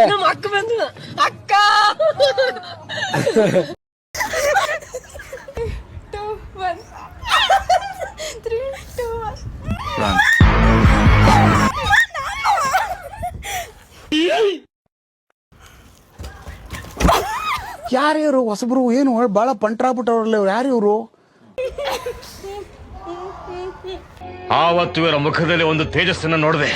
ನಮ್ಮ ಅಕ್ಕ ಬಂದು ಅಕ್ಕ 2 1 3 2 1 ಯಾರು ಇವರು ಹೊಸಬ್ರು ಏನು ಬಾಳ ಪಂಟ್ರಾಗ್ಬಿಟ್ಟವ್ರಲ್ಲ ಯಾರು ಇವರು ಆವತ್ತು ಇವರ ಮುಖದಲ್ಲಿ ಒಂದು ತೇಜಸ್ಸನ್ನು ನೋಡಿದೆ.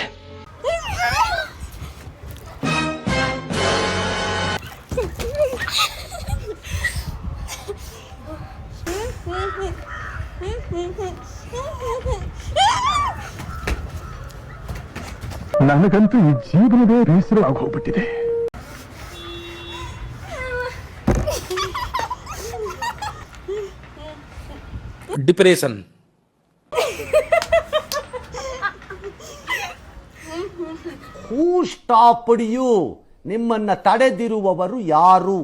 ನನಗಂತೂ ಈ ಜೀವನವೇ ಬೇಸರವಾಗಿ ಹೋಗ್ಬಿಟ್ಟಿದೆ. ಡಿಪ್ರೆಷನ್. Who stopped you? ನಿಮ್ಮನ್ನ ತಡೆದಿರುವವರು ಯಾರು?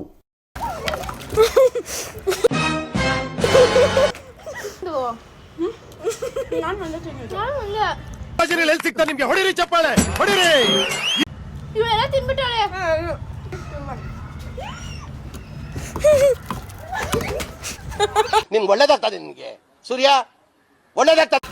ಸಿಗ್ತಾ ನಿಮ್ಗೆ ಹೊಡಿರಿ ಚಪ್ಪಾಳೆ ಹೊಡಿರಿ. ಇವೆಲ್ಲ ತಿನ್ಬಿಟ್ಟಾಳೆ. ನಿಮ್ಗೆ ಒಳ್ಳೇದಾಗ್ತದೆ, ನಿಮ್ಗೆ ಸೂರ್ಯ ಒಳ್ಳೇದಾಗ್ತದೆ.